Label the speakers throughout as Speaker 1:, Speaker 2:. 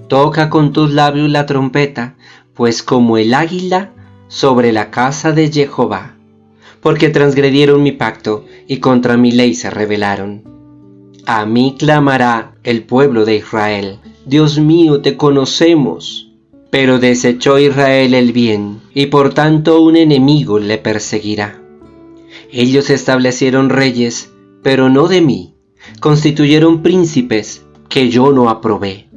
Speaker 1: Toca con tus labios la trompeta, pues como el águila sobre la casa de Jehová, porque transgredieron mi pacto y contra mi ley se rebelaron. A mí clamará el pueblo de Israel: Dios mío, te conocemos. Pero desechó Israel el bien, y por tanto un enemigo le perseguirá. Ellos establecieron reyes, pero no de mí, constituyeron príncipes que yo no aprobé.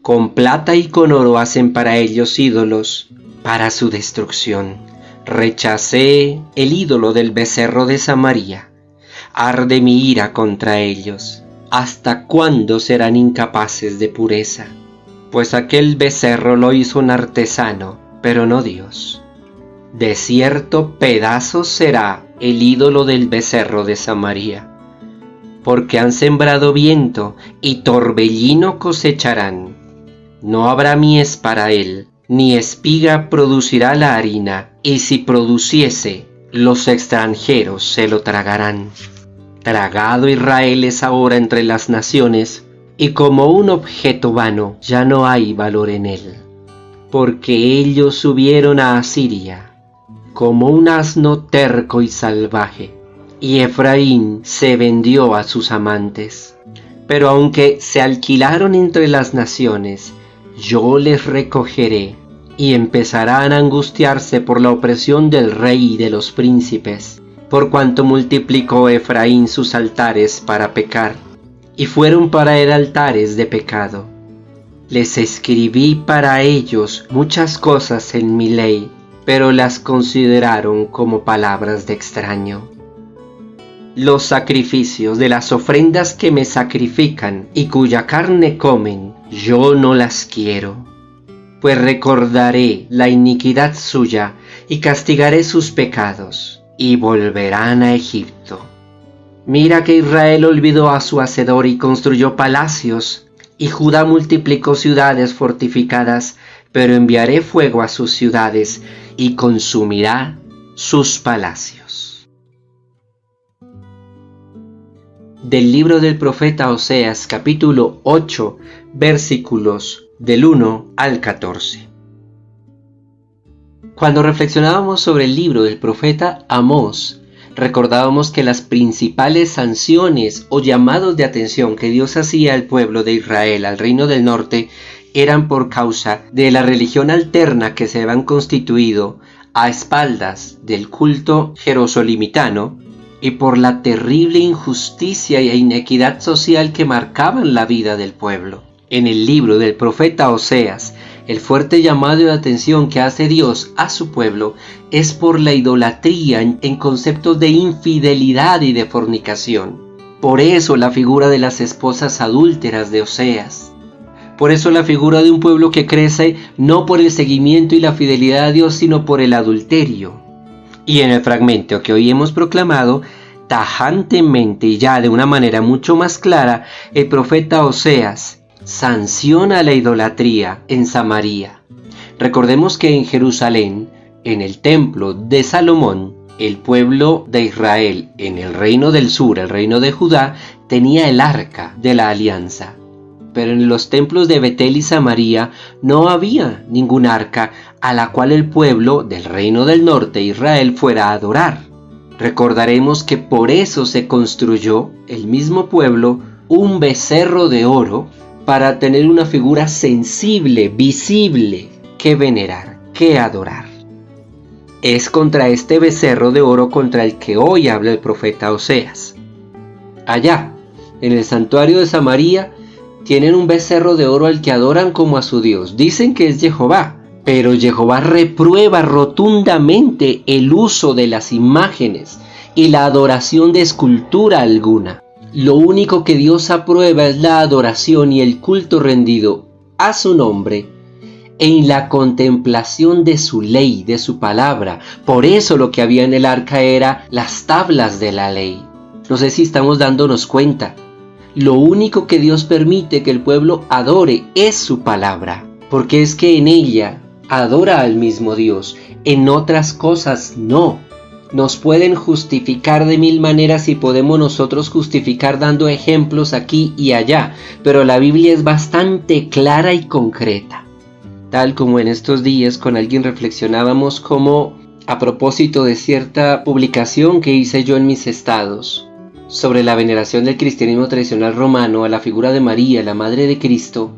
Speaker 1: Con plata y con oro hacen para ellos ídolos, para su destrucción. Rechacé el ídolo del becerro de Samaria. Arde mi ira contra ellos. ¿Hasta cuándo serán incapaces de pureza? Pues aquel becerro lo hizo un artesano, pero no Dios. De cierto pedazos será el ídolo del becerro de Samaria, porque han sembrado viento y torbellino cosecharán. No habrá mies para él, ni espiga producirá la harina, y si produciese, los extranjeros se lo tragarán. Tragado Israel es ahora entre las naciones, y como un objeto vano ya no hay valor en él. Porque ellos subieron a Asiria, como un asno terco y salvaje, y Efraín se vendió a sus amantes. Pero aunque se alquilaron entre las naciones, yo les recogeré, y empezarán a angustiarse por la opresión del rey y de los príncipes, por cuanto multiplicó Efraín sus altares para pecar, y fueron para él altares de pecado. Les escribí para ellos muchas cosas en mi ley, pero las consideraron como palabras de extraño. Los sacrificios de las ofrendas que me sacrifican y cuya carne comen, yo no las quiero. Pues recordaré la iniquidad suya y castigaré sus pecados, y volverán a Egipto. Mira que Israel olvidó a su hacedor y construyó palacios, y Judá multiplicó ciudades fortificadas, pero enviaré fuego a sus ciudades y consumirá sus palacios. Del libro del profeta Oseas, capítulo 8, versículos del 1 al 14. Cuando reflexionábamos sobre el libro del profeta Amós, recordábamos que las principales sanciones o llamados de atención que Dios hacía al pueblo de Israel, al reino del norte, eran por causa de la religión alterna que se habían constituido a espaldas del culto jerosolimitano y por la terrible injusticia e inequidad social que marcaban la vida del pueblo. En el libro del profeta Oseas, el fuerte llamado de atención que hace Dios a su pueblo es por la idolatría en conceptos de infidelidad y de fornicación. Por eso la figura de las esposas adúlteras de Oseas. Por eso la figura de un pueblo que crece no por el seguimiento y la fidelidad a Dios, sino por el adulterio. Y en el fragmento que hoy hemos proclamado, tajantemente y ya de una manera mucho más clara, el profeta Oseas sanciona la idolatría en Samaria. Recordemos que en Jerusalén, en el templo de Salomón, el pueblo de Israel en el reino del sur, el reino de Judá, tenía el arca de la alianza. Pero en los templos de Betel y Samaria no había ningún arca a la cual el pueblo del reino del norte, Israel, fuera a adorar. Recordaremos que por eso se construyó el mismo pueblo un becerro de oro para tener una figura sensible, visible, que venerar, que adorar. Es contra este becerro de oro contra el que hoy habla el profeta Oseas. Allá, en el santuario de Samaria, tienen un becerro de oro al que adoran como a su Dios. Dicen que es Jehová, pero Jehová reprueba rotundamente el uso de las imágenes y la adoración de escultura alguna. Lo único que Dios aprueba es la adoración y el culto rendido a su nombre en la contemplación de su ley, de su palabra. Por eso lo que había en el arca era las tablas de la ley. No sé si estamos dándonos cuenta. Lo único que Dios permite que el pueblo adore es su palabra, porque es que en ella adora al mismo Dios, en otras cosas no. nos pueden justificar de mil maneras y podemos nosotros justificar dando ejemplos aquí y allá, pero la Biblia es bastante clara y concreta. Tal como en estos días con alguien reflexionábamos como a propósito de cierta publicación que hice yo en mis estados sobre la veneración del cristianismo tradicional romano a la figura de María, la Madre de Cristo,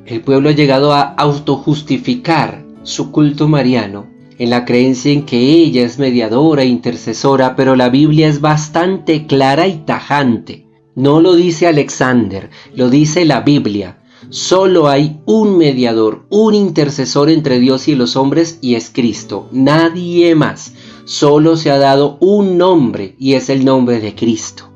Speaker 1: el pueblo ha llegado a autojustificar su culto mariano en la creencia en que ella es mediadora e intercesora, pero la Biblia es bastante clara y tajante. No lo dice Alexander, lo dice la Biblia. Solo hay un mediador, un intercesor entre Dios y los hombres, y es Cristo, nadie más. Solo se ha dado un nombre, y es el nombre de Cristo.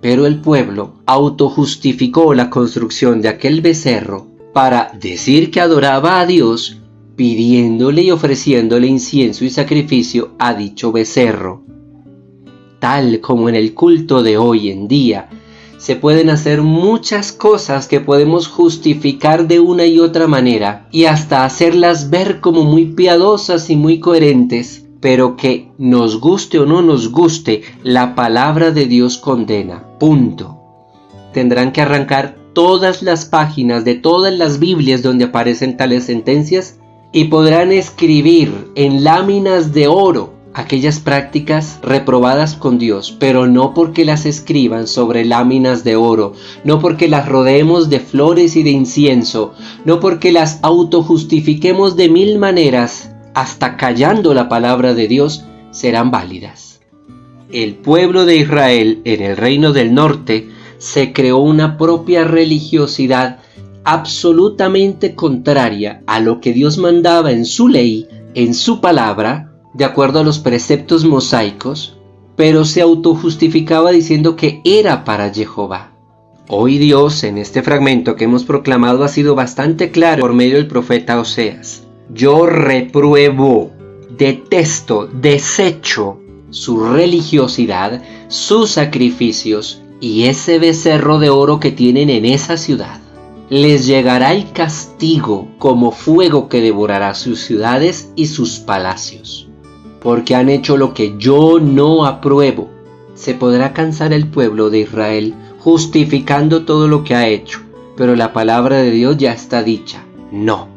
Speaker 1: Pero el pueblo autojustificó la construcción de aquel becerro para decir que adoraba a Dios, pidiéndole y ofreciéndole incienso y sacrificio a dicho becerro. Tal como en el culto de hoy en día, se pueden hacer muchas cosas que podemos justificar de una y otra manera y hasta hacerlas ver como muy piadosas y muy coherentes, pero que nos guste o no nos guste, la palabra de Dios condena. Punto. Tendrán que arrancar todas las páginas de todas las Biblias donde aparecen tales sentencias y podrán escribir en láminas de oro aquellas prácticas reprobadas con Dios, pero no porque las escriban sobre láminas de oro, no porque las rodeemos de flores y de incienso, no porque las autojustifiquemos de mil maneras, hasta callando la palabra de Dios, serán válidas. El pueblo de Israel en el reino del norte se creó una propia religiosidad absolutamente contraria a lo que Dios mandaba en su ley, en su palabra, de acuerdo a los preceptos mosaicos, pero se autojustificaba diciendo que era para Jehová. Hoy Dios, en este fragmento que hemos proclamado, ha sido bastante claro por medio del profeta Oseas. Yo repruebo, detesto, desecho su religiosidad, sus sacrificios y ese becerro de oro que tienen en esa ciudad. Les llegará el castigo como fuego que devorará sus ciudades y sus palacios, porque han hecho lo que yo no apruebo. Se podrá cansar el pueblo de Israel justificando todo lo que ha hecho, pero la palabra de Dios ya está dicha. No.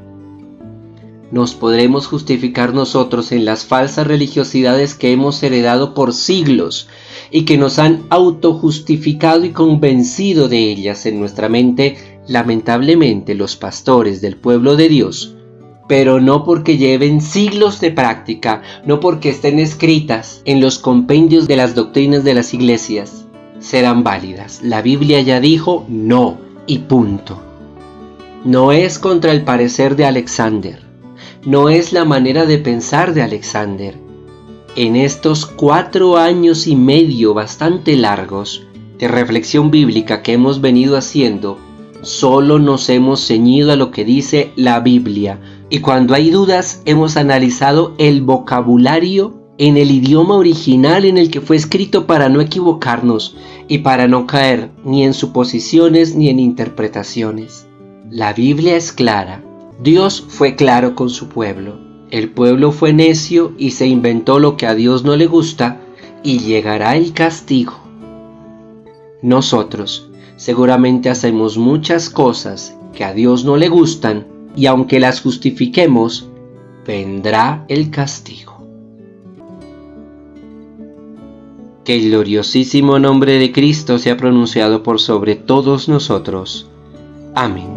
Speaker 1: Nos podremos justificar nosotros en las falsas religiosidades que hemos heredado por siglos y que nos han autojustificado y convencido de ellas en nuestra mente, lamentablemente, los pastores del pueblo de Dios, pero no porque lleven siglos de práctica, no porque estén escritas en los compendios de las doctrinas de las iglesias, serán válidas. La Biblia ya dijo no y punto. No es contra el parecer de Alexander, no es la manera de pensar de Alexander. En estos 4 años y medio bastante largos de reflexión bíblica que hemos venido haciendo, solo nos hemos ceñido a lo que dice la Biblia, y cuando hay dudas hemos analizado el vocabulario en el idioma original en el que fue escrito para no equivocarnos y para no caer ni en suposiciones ni en interpretaciones. La Biblia es clara. Dios fue claro con su pueblo. El pueblo fue necio y se inventó lo que a Dios no le gusta, y llegará el castigo. Nosotros seguramente hacemos muchas cosas que a Dios no le gustan, y aunque las justifiquemos, vendrá el castigo. Que el gloriosísimo nombre de Cristo sea pronunciado por sobre todos nosotros. Amén.